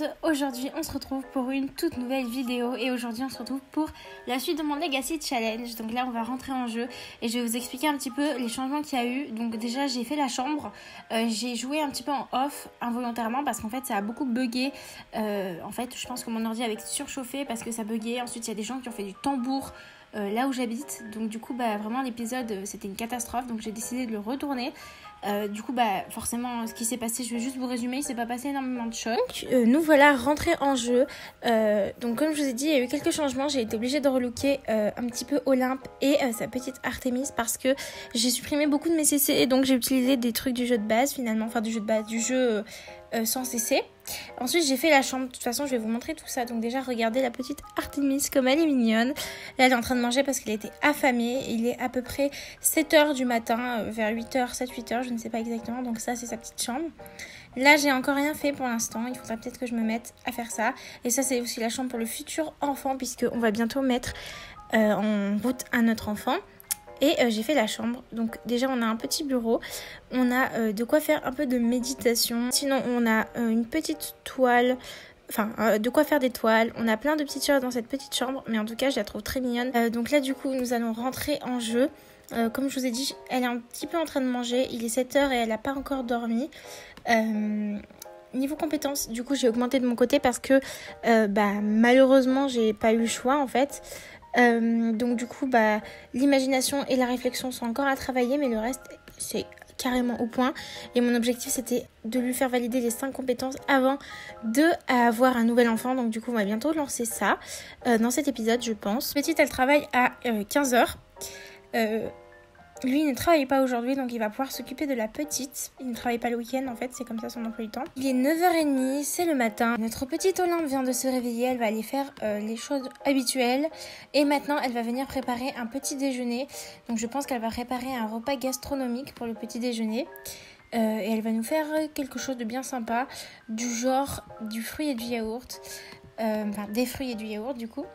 monde, aujourd'hui on se retrouve pour une toute nouvelle vidéo et aujourd'hui on se retrouve pour la suite de mon Legacy Challenge. Donc là on va rentrer en jeu et je vais vous expliquer un petit peu les changements qu'il y a eu. Donc déjà j'ai fait la chambre, j'ai joué un petit peu en off involontairement parce qu'en fait ça a beaucoup bugué. En fait je pense que mon ordi avait surchauffé parce que ça buguait. Ensuite il y a des gens qui ont fait du tambour là où j'habite, donc du coup vraiment l'épisode c'était une catastrophe, donc j'ai décidé de le retourner. Du coup forcément ce qui s'est passé, je vais juste vous résumer, il s'est pas passé énormément de choses. Nous voilà rentrés en jeu. Donc comme je vous ai dit, il y a eu quelques changements, j'ai été obligée de relooker un petit peu Olympe et sa petite Artemis parce que j'ai supprimé beaucoup de mes CC et donc j'ai utilisé des trucs du jeu de base finalement, enfin du jeu sans CC. Ensuite j'ai fait la chambre, de toute façon je vais vous montrer tout ça. Donc déjà regardez la petite Artemis comme elle est mignonne. Là elle est en train de manger parce qu'elle était affamée. Il est à peu près 7h du matin, vers 8h, 7-8h, je ne sais pas exactement. Donc ça c'est sa petite chambre. Là j'ai encore rien fait pour l'instant, il faudra peut-être que je me mette à faire ça. Et ça c'est aussi la chambre pour le futur enfant puisque on va bientôt mettre en route un autre enfant. Et j'ai fait la chambre, donc déjà on a un petit bureau, on a de quoi faire un peu de méditation, sinon on a une petite toile, de quoi faire des toiles, on a plein de petites choses dans cette petite chambre, mais en tout cas je la trouve très mignonne. Donc là du coup nous allons rentrer en jeu, comme je vous ai dit elle est un petit peu en train de manger, il est 7h et elle n'a pas encore dormi. Niveau compétences, du coup j'ai augmenté de mon côté parce que malheureusement j'ai pas eu le choix en fait. Donc du coup l'imagination et la réflexion sont encore à travailler, mais le reste c'est carrément au point. Et mon objectif c'était de lui faire valider les 5 compétences avant de avoir un nouvel enfant. Donc du coup on va bientôt lancer ça dans cet épisode je pense. Petite elle travaille à 15h. Lui il ne travaille pas aujourd'hui, donc il va pouvoir s'occuper de la petite. Il ne travaille pas le week-end en fait, c'est comme ça son emploi du temps. Il est 9h30, c'est le matin. Notre petite Olympe vient de se réveiller, elle va aller faire les choses habituelles. Et maintenant elle va venir préparer un petit déjeuner. Donc je pense qu'elle va préparer un repas gastronomique pour le petit déjeuner. Et elle va nous faire quelque chose de bien sympa, du genre du fruit et du yaourt. Des fruits et du yaourt du coup.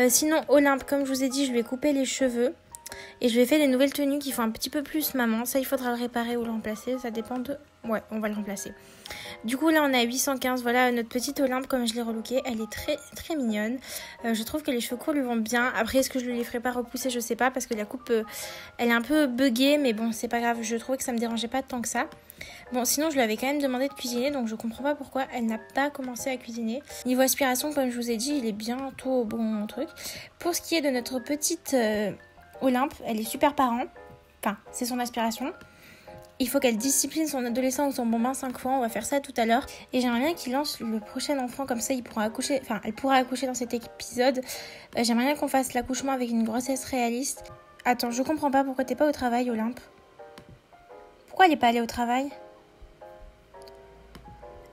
Sinon Olympe, comme je vous ai dit, je lui ai coupé les cheveux. Et je lui ai fait des nouvelles tenues qui font un petit peu plus maman. Ça, il faudra le réparer ou le remplacer. Ça dépend de... Ouais, on va le remplacer. Du coup, là, on est à 815. Voilà, notre petite Olympe, comme je l'ai relookée. Elle est très, très mignonne. Je trouve que les cheveux courts lui vont bien. Après, est-ce que je ne les ferai pas repousser? Je sais pas. Parce que la coupe, elle est un peu buggée. Mais bon, c'est pas grave. Je trouvais que ça me dérangeait pas tant que ça. Bon, sinon, je lui avais quand même demandé de cuisiner. Donc, je comprends pas pourquoi elle n'a pas commencé à cuisiner. Niveau aspiration, comme je vous ai dit, il est bientôt au bon truc. Pour ce qui est de notre petite... Olympe, elle est super parent, enfin c'est son aspiration. Il faut qu'elle discipline son adolescent ou son bambin 5 fois, on va faire ça tout à l'heure. Et j'aimerais bien qu'il lance le prochain enfant, comme ça il pourra accoucher, enfin elle pourra accoucher dans cet épisode. J'aimerais bien qu'on fasse l'accouchement avec une grossesse réaliste. Attends, je comprends pas pourquoi t'es pas au travail Olympe. Pourquoi elle est pas allée au travail?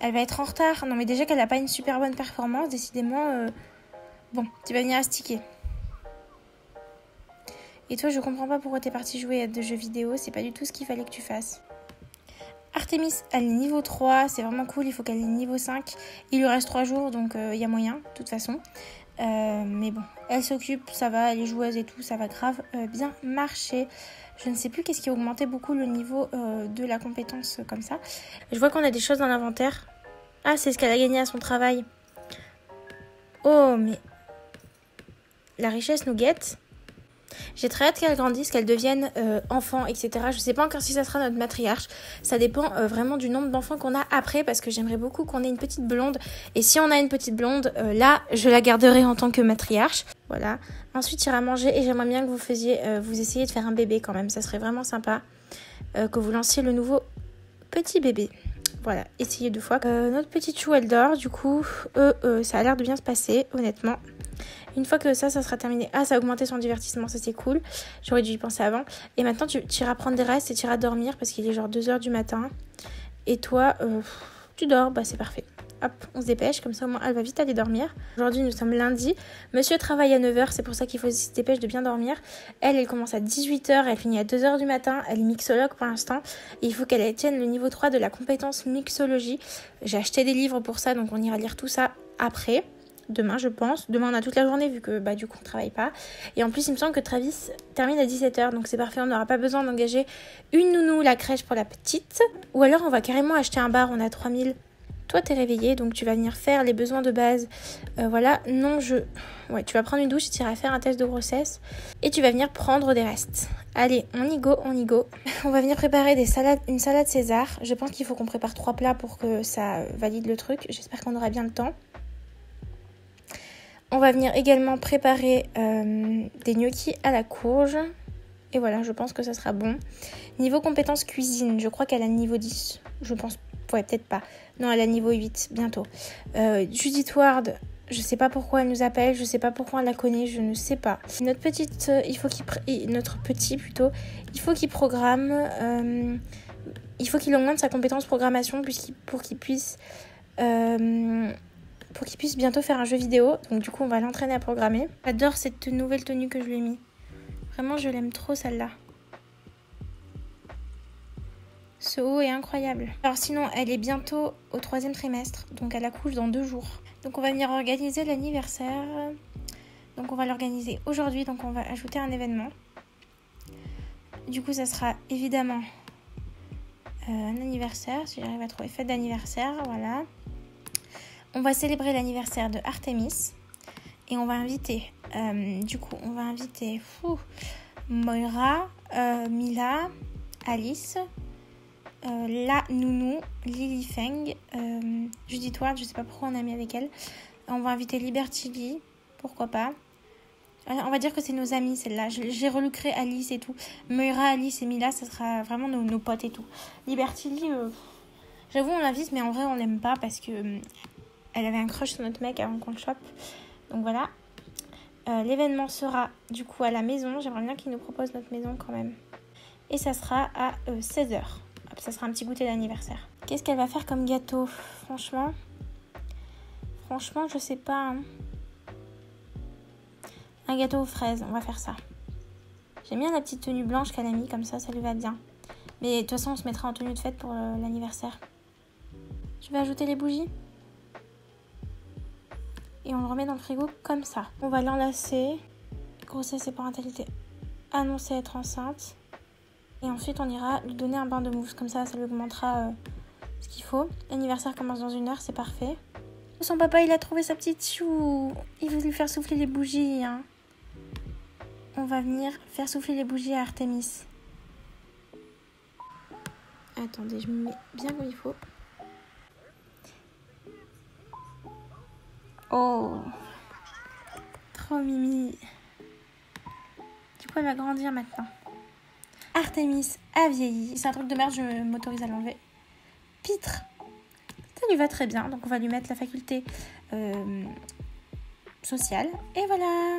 Elle va être en retard. Non mais déjà qu'elle a pas une super bonne performance, décidément... Bon, tu vas venir astiquer. Et toi, je comprends pas pourquoi t'es partie jouer à des jeux vidéo, c'est pas du tout ce qu'il fallait que tu fasses. Artemis, elle est niveau 3, c'est vraiment cool, il faut qu'elle ait niveau 5. Il lui reste 3 jours, donc il y a moyen, de toute façon. Mais bon, elle s'occupe, ça va, elle est joueuse et tout, ça va grave bien marcher. Je ne sais plus qu'est-ce qui a augmenté beaucoup le niveau de la compétence comme ça. Je vois qu'on a des choses dans l'inventaire. Ah, c'est ce qu'elle a gagné à son travail. Oh, mais... La richesse nous guette. J'ai très hâte qu'elle grandisse, qu'elle devienne enfant, etc. Je sais pas encore si ça sera notre matriarche. Ça dépend vraiment du nombre d'enfants qu'on a après, parce que j'aimerais beaucoup qu'on ait une petite blonde. Et si on a une petite blonde, là, je la garderai en tant que matriarche. Voilà. Ensuite, il ira manger et j'aimerais bien que vous essayiez de faire un bébé quand même. Ça serait vraiment sympa que vous lanciez le nouveau petit bébé. Voilà, essayez 2 fois. Notre petite chou, elle dort. Du coup, ça a l'air de bien se passer, honnêtement. Une fois que ça sera terminé. Ah, ça a augmenté son divertissement, ça c'est cool. J'aurais dû y penser avant. Et maintenant, tu iras prendre des restes et tu iras dormir parce qu'il est genre 2h du matin. Et toi, tu dors, c'est parfait. Hop, on se dépêche, comme ça au moins elle va vite aller dormir. Aujourd'hui, nous sommes lundi. Monsieur travaille à 9h, c'est pour ça qu'il faut se dépêcher de bien dormir. Elle commence à 18h, elle finit à 2h du matin. Elle est mixologue pour l'instant. Et il faut qu'elle tienne le niveau 3 de la compétence mixologie. J'ai acheté des livres pour ça, donc on ira lire tout ça après. Demain je pense, demain on a toute la journée vu que du coup on travaille pas. Et en plus il me semble que Travis termine à 17h, donc c'est parfait, on n'aura pas besoin d'engager une nounou la crèche pour la petite. Ou alors on va carrément acheter un bar, on a 3000 toi t'es réveillé, donc tu vas venir faire les besoins de base. Voilà, non ouais, tu vas prendre une douche et tu iras faire un test de grossesse et tu vas venir prendre des restes. Allez, on y go, on y go. On va venir préparer une salade César. Je pense qu'il faut qu'on prépare 3 plats pour que ça valide le truc. J'espère qu'on aura bien le temps. On va venir également préparer des gnocchis à la courge. Et voilà, je pense que ça sera bon. Niveau compétences cuisine, je crois qu'elle a niveau 10. Je pense, ouais, peut-être pas. Non, elle a niveau 8, bientôt. Judith Ward, je sais pas pourquoi elle nous appelle, je sais pas pourquoi elle la connaît, je ne sais pas. Notre petite, il faut qu'il programme. Il faut qu'il augmente sa compétence programmation pour qu'il puisse bientôt faire un jeu vidéo. Donc du coup, on va l'entraîner à programmer. J'adore cette nouvelle tenue que je lui ai mis. Vraiment, je l'aime trop celle-là. Ce haut est incroyable. Alors sinon, elle est bientôt au 3e trimestre. Donc elle accouche dans 2 jours. Donc on va venir organiser l'anniversaire. Donc on va l'organiser aujourd'hui. Donc on va ajouter un événement. Du coup, ça sera évidemment un anniversaire. Si j'arrive à trouver fête d'anniversaire, voilà. On va célébrer l'anniversaire de Artemis. Et on va inviter, Moira, Mila, Alice, La Nounou, Lily Feng, Judith Ward, je sais pas pourquoi on a mis avec elle. On va inviter Liberty Lee, pourquoi pas. On va dire que c'est nos amis celle-là. J'ai relookerai Alice et tout. Moira, Alice et Mila, ça sera vraiment nos potes et tout. Liberty Lee, j'avoue on l'invite mais en vrai on l'aime pas parce que elle avait un crush sur notre mec avant qu'on le chope. Donc voilà. L'événement sera du coup à la maison. J'aimerais bien qu'il nous propose notre maison quand même. Et ça sera à 16h. Ça sera un petit goûter d'anniversaire. Qu'est-ce qu'elle va faire comme gâteau? Franchement, je sais pas. Hein. Un gâteau aux fraises, on va faire ça. J'aime bien la petite tenue blanche qu'elle a mis, comme ça lui va bien. Mais de toute façon, on se mettra en tenue de fête pour l'anniversaire. Je vais ajouter les bougies. Et on le remet dans le frigo comme ça. On va l'enlacer. Grossesse et parentalité annoncée être enceinte. Et ensuite, on ira lui donner un bain de mousse. Comme ça lui augmentera ce qu'il faut. L'anniversaire commence dans 1 heure, c'est parfait. Son papa, il a trouvé sa petite chou. Il veut lui faire souffler les bougies. Hein. On va venir faire souffler les bougies à Artemis. Attendez, je me mets bien comme il faut. Oh, trop mimi. Du coup, elle va grandir maintenant. Artemis a vieilli. C'est un truc de merde, je m'autorise à l'enlever. Pitre. Ça lui va très bien. Donc, on va lui mettre la faculté sociale. Et voilà.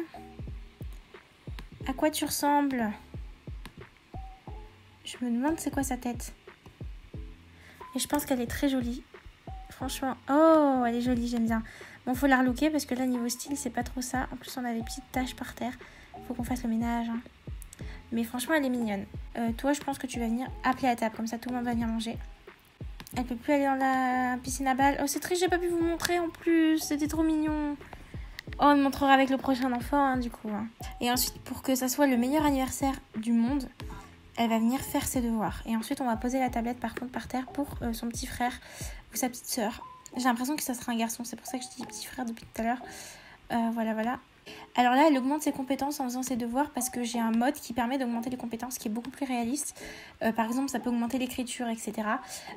À quoi tu ressembles? Je me demande c'est quoi sa tête. Et je pense qu'elle est très jolie. Franchement, oh, elle est jolie, j'aime bien. Bon, faut la relooker parce que là, niveau style, c'est pas trop ça. En plus, on a des petites taches par terre. Faut qu'on fasse le ménage. Hein. Mais franchement, elle est mignonne. Toi, je pense que tu vas venir appeler à table. Comme ça, tout le monde va venir manger. Elle peut plus aller dans la piscine à balles. Oh, c'est triste, j'ai pas pu vous montrer en plus. C'était trop mignon. Oh, on me montrera avec le prochain enfant, hein, du coup. Hein. Et ensuite, pour que ça soit le meilleur anniversaire du monde, elle va venir faire ses devoirs. Et ensuite, on va poser la tablette, par contre, par terre pour son petit frère ou sa petite sœur. J'ai l'impression que ça sera un garçon. C'est pour ça que je dis petit frère depuis tout à l'heure. Voilà. Alors là, elle augmente ses compétences en faisant ses devoirs parce que j'ai un mode qui permet d'augmenter les compétences qui est beaucoup plus réaliste. Par exemple, ça peut augmenter l'écriture, etc.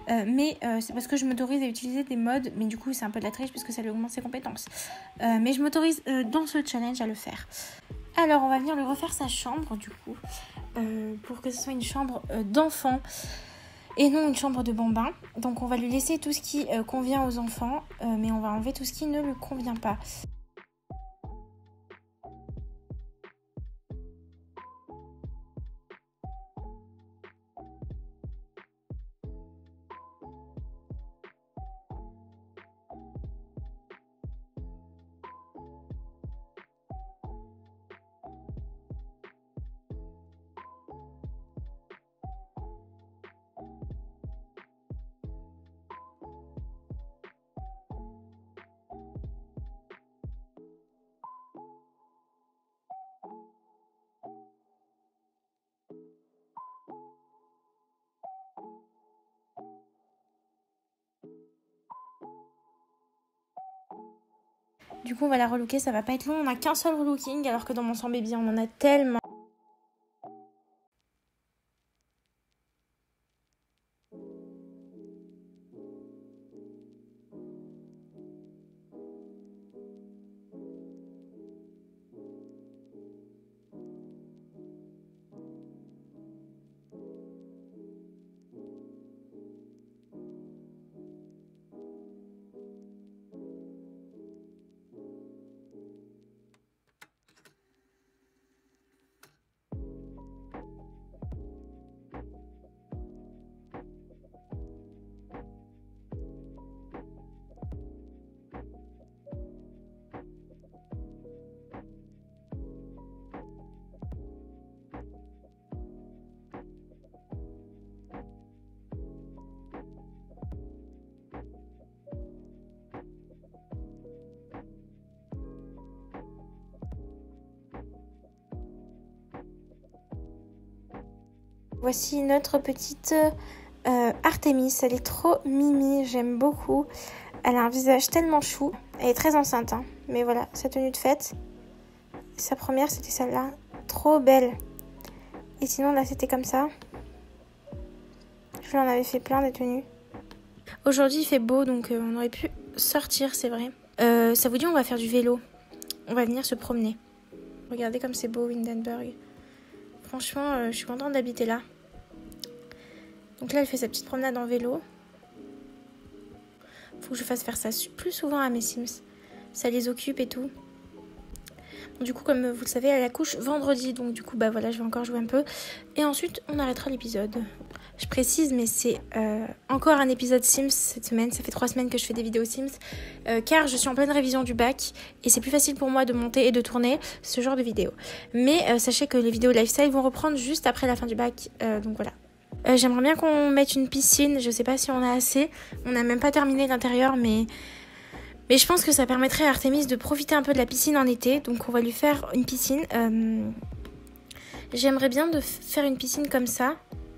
Mais c'est parce que je m'autorise à utiliser des modes, mais du coup, c'est un peu de la triche puisque ça lui augmente ses compétences. Mais je m'autorise dans ce challenge à le faire. Alors, on va venir lui refaire sa chambre, du coup, pour que ce soit une chambre d'enfant et non une chambre de bambin. Donc, on va lui laisser tout ce qui convient aux enfants, mais on va enlever tout ce qui ne lui convient pas. Du coup, on va la relooker, ça va pas être long. On a qu'un seul relooking, alors que dans mon sang baby, on en a tellement. Voici notre petite Artemis. Elle est trop mimi, j'aime beaucoup. Elle a un visage tellement chou. Elle est très enceinte, hein. Mais voilà, sa tenue de fête. Sa première, c'était celle-là. Trop belle. Et sinon, là, c'était comme ça. Je lui en avais fait plein des tenues. Aujourd'hui, il fait beau, donc on aurait pu sortir, c'est vrai. Ça vous dit, on va faire du vélo. On va venir se promener. Regardez comme c'est beau, Windenburg. Franchement, je suis contente d'habiter là. Donc là, elle fait sa petite promenade en vélo. Faut que je fasse faire ça plus souvent à mes Sims. Ça les occupe et tout. Bon, du coup, comme vous le savez, elle accouche vendredi. Donc du coup, bah voilà, je vais encore jouer un peu. Et ensuite, on arrêtera l'épisode. Je précise, mais c'est encore un épisode Sims cette semaine. Ça fait 3 semaines que je fais des vidéos Sims. Car je suis en pleine révision du bac. Et c'est plus facile pour moi de monter et de tourner ce genre de vidéos. Mais sachez que les vidéos lifestyle vont reprendre juste après la fin du bac. Donc voilà. J'aimerais bien qu'on mette une piscine. Je sais pas si on a assez. On n'a même pas terminé l'intérieur, mais je pense que ça permettrait à Artemis de profiter un peu de la piscine en été. Donc on va lui faire une piscine. J'aimerais bien de faire une piscine comme ça.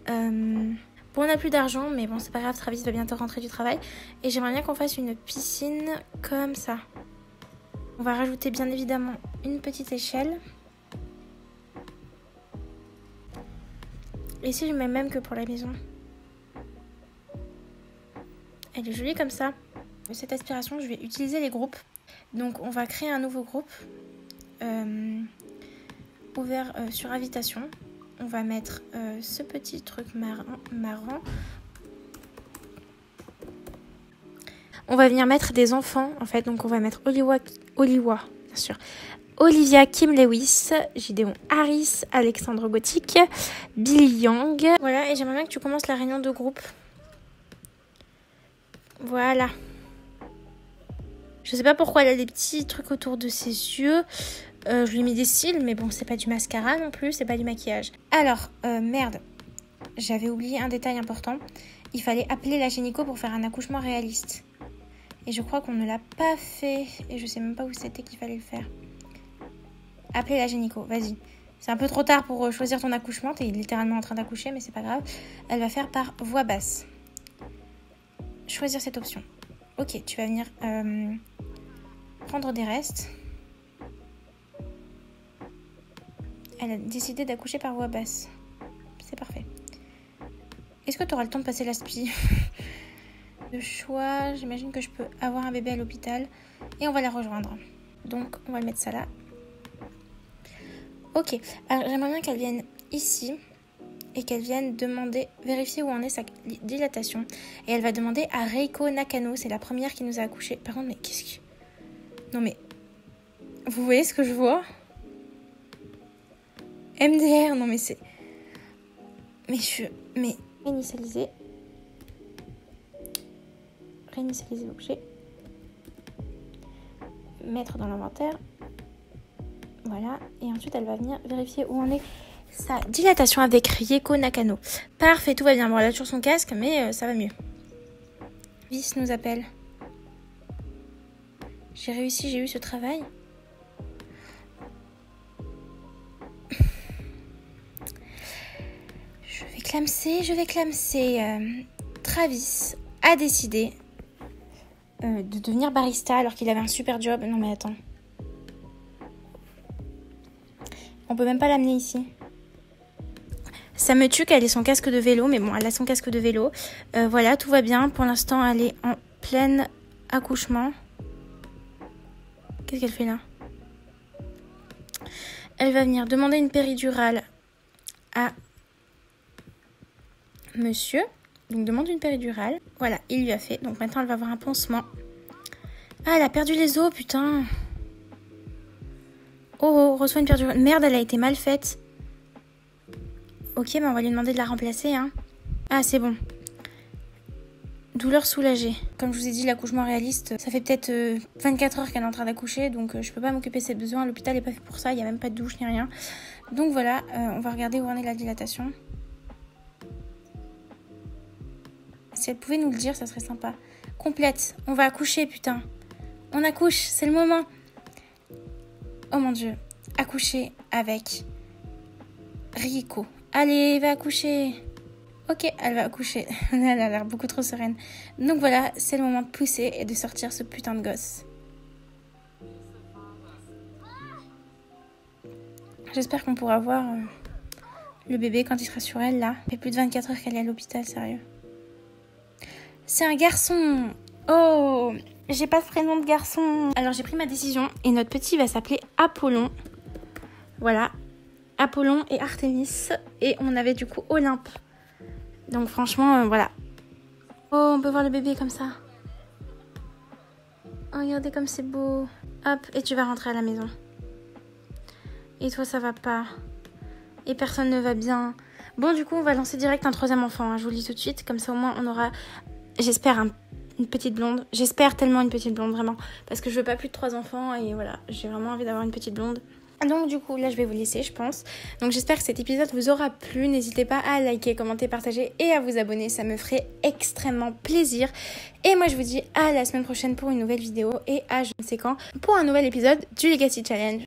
Bon, on n'a plus d'argent, mais bon, c'est pas grave. Travis va bientôt rentrer du travail. Et j'aimerais bien qu'on fasse une piscine comme ça. On va rajouter bien évidemment une petite échelle. Et si je mets même que pour la maison. Elle est jolie comme ça. Cette aspiration, je vais utiliser les groupes. Donc on va créer un nouveau groupe ouvert sur invitation. On va mettre ce petit truc marrant. On va venir mettre des enfants en fait. Donc on va mettre Oliwa, bien sûr. Olivia Kim Lewis, Gideon Harris, Alexandre Gothic, Billy Yang. Voilà, et j'aimerais bien que tu commences la réunion de groupe. Voilà. Je sais pas pourquoi elle a des petits trucs autour de ses yeux. Je lui ai mis des cils, mais bon, c'est pas du mascara non plus, c'est pas du maquillage. Alors, merde. J'avais oublié un détail important. Il fallait appeler la gynéco pour faire un accouchement réaliste. Et je crois qu'on ne l'a pas fait. Et je sais même pas où c'était qu'il fallait le faire. Appelez la gynéco, vas-y. C'est un peu trop tard pour choisir ton accouchement. T'es littéralement en train d'accoucher, mais c'est pas grave. Elle va faire par voix basse. Choisir cette option. Ok, tu vas venir prendre des restes. Elle a décidé d'accoucher par voix basse. C'est parfait. Est-ce que tu auras le temps de passer l'aspi? De choix, j'imagine que je peux avoir un bébé à l'hôpital. Et on va la rejoindre. Donc, on va le mettre ça là. Ok, alors j'aimerais bien qu'elle vienne ici et qu'elle vienne vérifier où en est sa dilatation. Et elle va demander à Reiko Nakano, c'est la première qui nous a accouché. Par contre, mais qu'est-ce que... Non mais, vous voyez ce que je vois? MDR, non mais c'est... Mais réinitialiser l'objet. Mettre dans l'inventaire. Voilà, et ensuite elle va venir vérifier où en est sa dilatation avec Reiko Nakano. Parfait, tout va bien. Bon, elle a toujours son casque, mais ça va mieux. Vis nous appelle. J'ai réussi, j'ai eu ce travail. Je vais clamser. Travis a décidé de devenir barista alors qu'il avait un super job. Non mais attends. On peut même pas l'amener ici. Ça me tue qu'elle ait son casque de vélo, mais bon, elle a son casque de vélo. Voilà, tout va bien. Pour l'instant, elle est en plein accouchement. Qu'est-ce qu'elle fait là? Elle va venir demander une péridurale à monsieur. Donc, demande une péridurale. Voilà, il lui a fait. Donc, maintenant, elle va avoir un pansement. Ah, elle a perdu les os, putain. Oh, reçoit une péridurale. Merde, elle a été mal faite. Ok, mais on va lui demander de la remplacer, hein. Ah, c'est bon. Douleur soulagée. Comme je vous ai dit, l'accouchement réaliste, ça fait peut-être 24 heures qu'elle est en train d'accoucher, donc je peux pas m'occuper de ses besoins. L'hôpital n'est pas fait pour ça, il n'y a même pas de douche ni rien. Donc voilà, on va regarder où en est la dilatation. Si elle pouvait nous le dire, ça serait sympa. Complète, on va accoucher, putain. On accouche, c'est le moment. Oh mon Dieu, accoucher avec Rico. Allez, va accoucher. Ok, elle va accoucher. Elle a l'air beaucoup trop sereine. Donc voilà, c'est le moment de pousser et de sortir ce putain de gosse. J'espère qu'on pourra voir le bébé quand il sera sur elle, là. Ça fait plus de 24 heures qu'elle est à l'hôpital, sérieux. C'est un garçon. Oh, j'ai pas de prénom de garçon. Alors j'ai pris ma décision et notre petit va s'appeler Apollon. Voilà, Apollon et Artémis. Et on avait du coup Olympe. Donc franchement, voilà. Oh, on peut voir le bébé comme ça. Oh, regardez comme c'est beau. Hop, et tu vas rentrer à la maison. Et toi, ça va pas. Et personne ne va bien. Bon, du coup, on va lancer direct un troisième enfant. Hein, je vous le dis tout de suite. Comme ça, au moins, on aura, j'espère, une petite blonde. J'espère tellement une petite blonde, vraiment. Parce que je veux pas plus de 3 enfants. Et voilà, j'ai vraiment envie d'avoir une petite blonde. Donc du coup, là, je vais vous laisser, je pense. Donc j'espère que cet épisode vous aura plu. N'hésitez pas à liker, commenter, partager et à vous abonner. Ça me ferait extrêmement plaisir. Et moi, je vous dis à la semaine prochaine pour une nouvelle vidéo et à je ne sais quand pour un nouvel épisode du Legacy Challenge.